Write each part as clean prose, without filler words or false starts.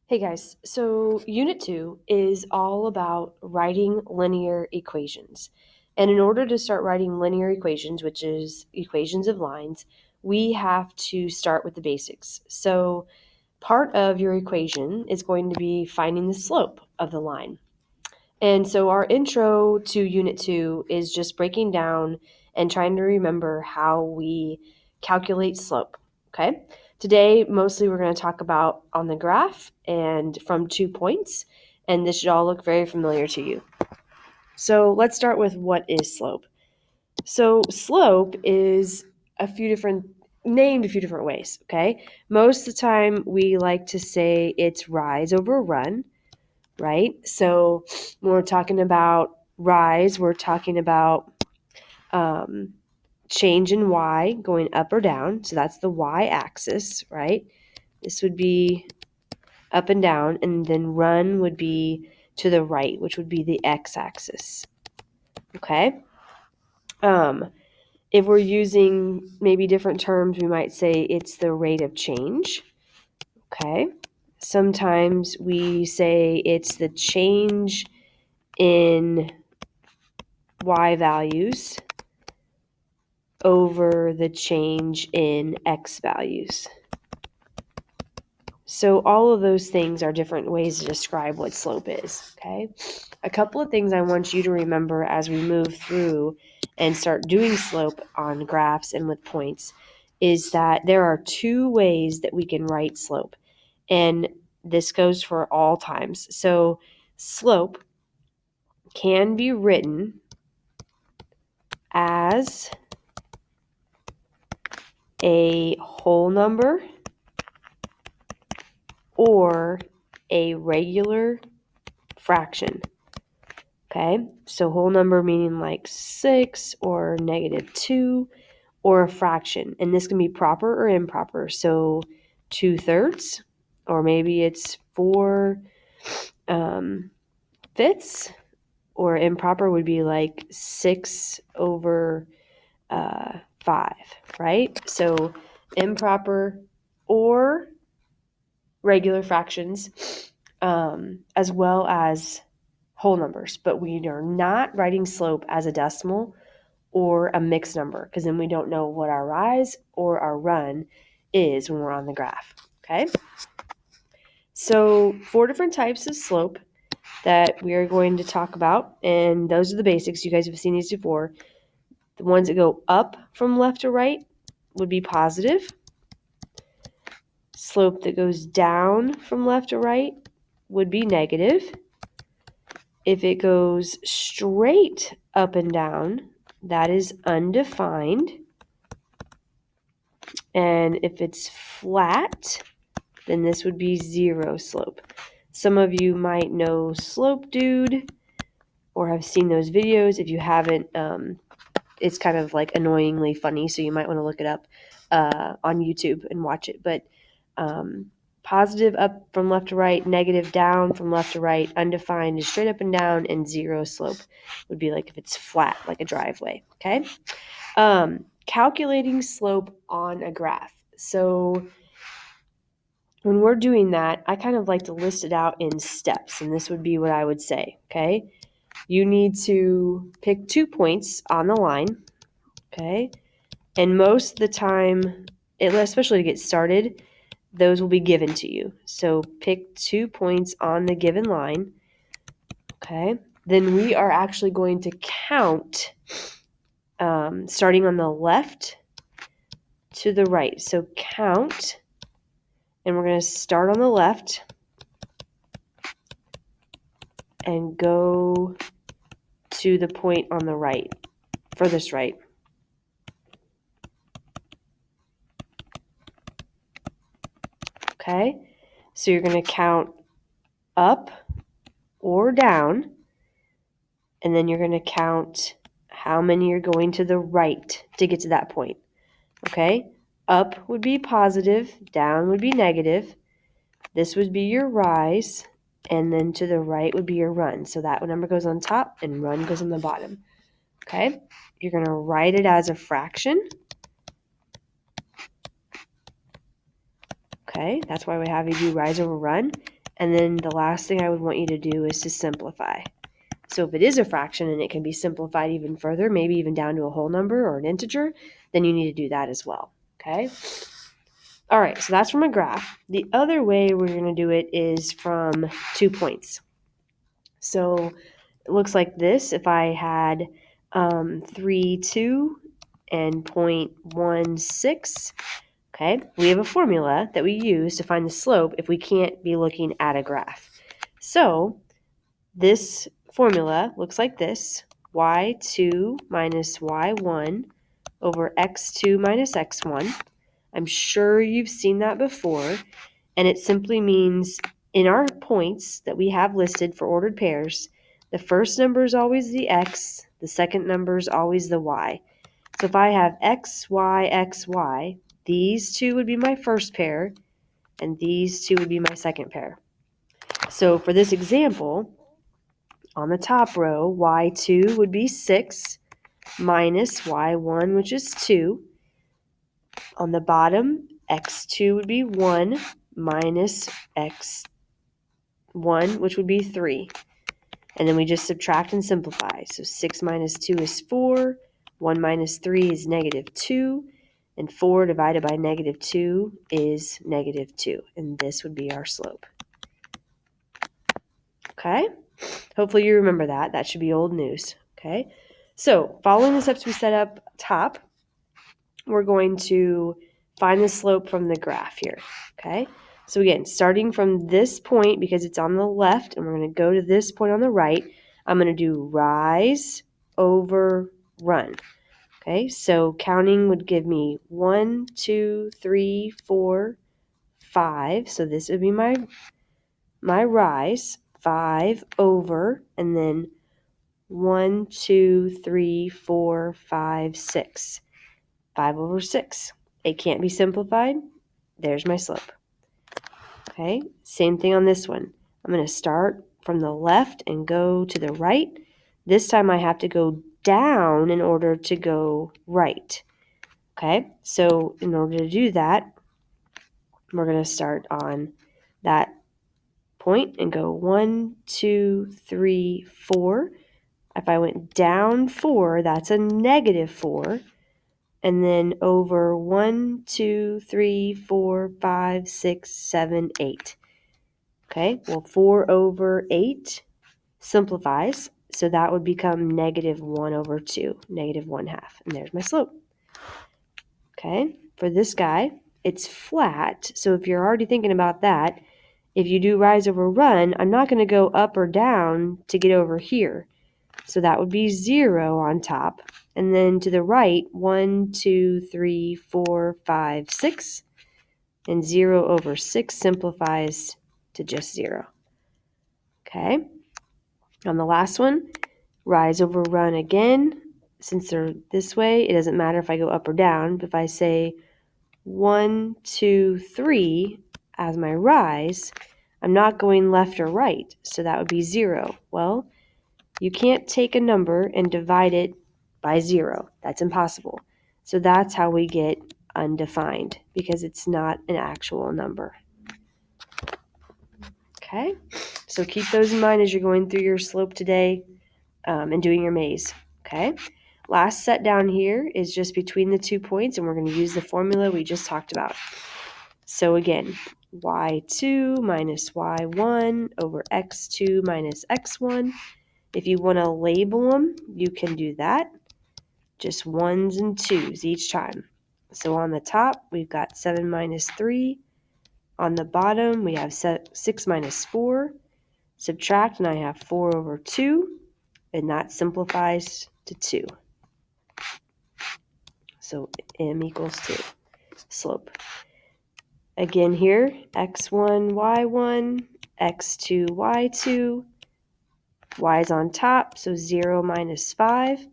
Hey guys, so Unit 2 is all about writing linear equations. And in order to start writing linear equations, which is equations of lines, we have to start with the basics. So part of your equation is going to be finding the slope of the line. And so our intro to Unit 2 is just breaking down and trying to remember how we calculate slope, okay? Today, mostly we're going to talk about on the graph and from 2 points, and this should all look very familiar to you. So let's start with what is slope. So slope is named a few different ways, okay? Most of the time we like to say it's rise over run, right? So when we're talking about rise, we're talking about change in y going up or down. So that's the y-axis, right? This would be up and down, and then run would be to the right, which would be the x-axis. Okay? If we're using maybe different terms, we might say it's the rate of change. Okay? Sometimes we say it's the change in y values over the change in x values. So all of those things are different ways to describe what slope is, okay? A couple of things I want you to remember as we move through and start doing slope on graphs and with points is that there are two ways that we can write slope. And this goes for all times. So slope can be written as a whole number or a regular fraction. Okay, so whole number meaning like 6 or -2, or a fraction. And this can be proper or improper. So 2/3, or maybe it's 4/5, or improper would be like 6/5, right? So improper or regular fractions, as well as whole numbers, but we are not writing slope as a decimal or a mixed number, because then we don't know what our rise or our run is when we're on the graph, okay? So 4 different types of slope that we are going to talk about, and those are the basics. You guys have seen these before. The ones that go up from left to right would be positive. Slope that goes down from left to right would be negative. If it goes straight up and down, that is undefined. And if it's flat, then this would be zero slope. Some of you might know Slope Dude or have seen those videos. If you haven't, it's kind of like annoyingly funny, so you might want to look it up on YouTube and watch it. But positive up from left to right, negative down from left to right, undefined is straight up and down, and zero slope would be like if it's flat, like a driveway, okay? Calculating slope on a graph. So when we're doing that, I kind of like to list it out in steps, and this would be what I would say, okay? You need to pick 2 points on the line, okay? And most of the time, especially to get started, those will be given to you. So pick 2 points on the given line, okay? Then we are actually going to count starting on the left to the right. So count, and we're going to start on the left and go to the point on the right, furthest right. Okay, so you're going to count up or down, and then you're going to count how many are going to the right to get to that point. Okay, up would be positive, down would be negative. This would be your rise, and then to the right would be your run. So that number goes on top and run goes on the bottom. Okay, you're going to write it as a fraction. Okay, that's why we have you do rise over run. And then the last thing I would want you to do is to simplify. So if it is a fraction and it can be simplified even further, maybe even down to a whole number or an integer, then you need to do that as well, okay? All right, so that's from a graph. The other way we're going to do it is from 2 points. So it looks like this. If I had 3, 2, and 0.16, okay, we have a formula that we use to find the slope if we can't be looking at a graph. So this formula looks like this: y2 minus y1 over x2 minus x1. I'm sure you've seen that before, and it simply means in our points that we have listed for ordered pairs, the first number is always the x, the second number is always the y. So if I have x, y, x, y, these two would be my first pair, and these two would be my second pair. So for this example, on the top row, y2 would be 6 minus y1, which is 2. On the bottom, x2 would be 1 minus x1, which would be 3. And then we just subtract and simplify. So 6 minus 2 is 4. 1 minus 3 is negative 2. And 4 divided by negative 2 is negative 2. And this would be our slope. Okay? Hopefully you remember that. That should be old news. Okay? So following the steps we set up top, we're going to find the slope from the graph here. Okay? So again, starting from this point, because it's on the left, and we're going to go to this point on the right, I'm going to do rise over run. Okay, so counting would give me 1, 2, 3, 4, 5. So this would be my rise, 5 over, and then 1, 2, 3, 4, 5, 6. 5 over 6. It can't be simplified. There's my slope. Okay, same thing on this one. I'm going to start from the left and go to the right. This time I have to go down in order to go right. Okay, so in order to do that, we're going to start on that point and go 1, 2, 3, 4. If I went down 4, that's a negative 4. And then over 1, 2, 3, 4, 5, 6, 7, 8. Okay, well, 4 over 8 simplifies, so that would become negative 1 over 2, negative 1/2. And there's my slope. Okay, for this guy, it's flat. So if you're already thinking about that, if you do rise over run, I'm not going to go up or down to get over here. So that would be 0 on top. And then to the right, 1, 2, 3, 4, 5, 6. And 0 over 6 simplifies to just 0. Okay. On the last one, rise over run again. Since they're this way, it doesn't matter if I go up or down. If I say 1, 2, 3 as my rise, I'm not going left or right. So that would be 0. Well, you can't take a number and divide it by 0. That's impossible. So that's how we get undefined, because it's not an actual number. Okay, so keep those in mind as you're going through your slope today and doing your maze. Okay, last set down here is just between the 2 points, and we're going to use the formula we just talked about. So again, y2 minus y1 over x2 minus x1. If you want to label them, you can do that. Just 1s and 2s each time. So on the top, we've got 7 minus 3. On the bottom, we have 6 minus 4. Subtract, and I have 4 over 2. And that simplifies to 2. So m equals 2. Slope. Again here, x1, y1, x2, y2. Y is on top, so 0 minus 5.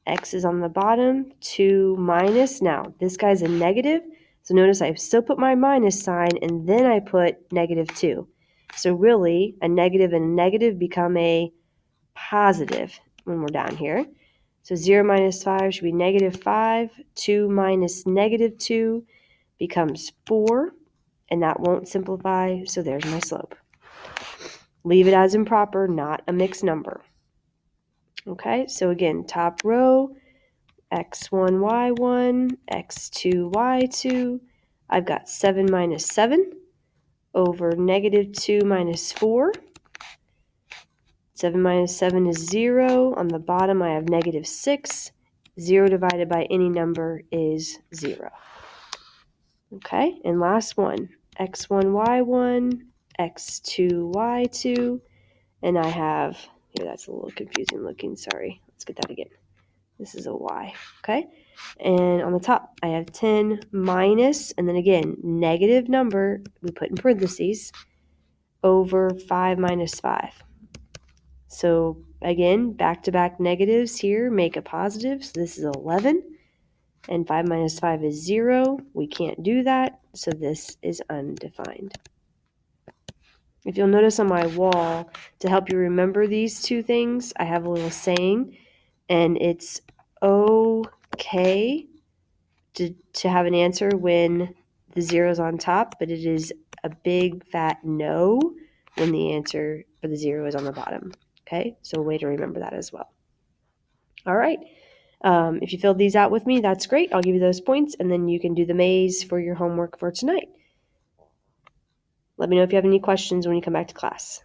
X is on the bottom, 2 minus. Now, this guy's a negative, so notice I still put my minus sign, and then I put negative 2. So really, a negative and a negative become a positive when we're down here. So 0 minus 5 should be negative 5. 2 minus negative 2 becomes 4, and that won't simplify, so there's my slope. Leave it as improper, not a mixed number. Okay, so again, top row, x1, y1, x2, y2. I've got 7 minus 7 over negative 2 minus 4. 7 minus 7 is 0. On the bottom, I have negative 6. 0 divided by any number is 0. Okay, and last one, x1, y1, x2, y2. And I have, here that's a little confusing looking, sorry. Let's get that again. This is a y, okay? And on the top, I have 10 minus, and then again, negative number, we put in parentheses, over 5 minus 5. So again, back-to-back negatives here make a positive, so this is 11. And 5 minus 5 is 0. We can't do that, so this is undefined. If you'll notice on my wall, to help you remember these two things, I have a little saying, and it's okay to have an answer when the zero's on top, but it is a big fat no when the answer for the 0 is on the bottom. Okay, so a way to remember that as well. All right. If you filled these out with me, that's great. I'll give you those points, and then you can do the maze for your homework for tonight. Let me know if you have any questions when you come back to class.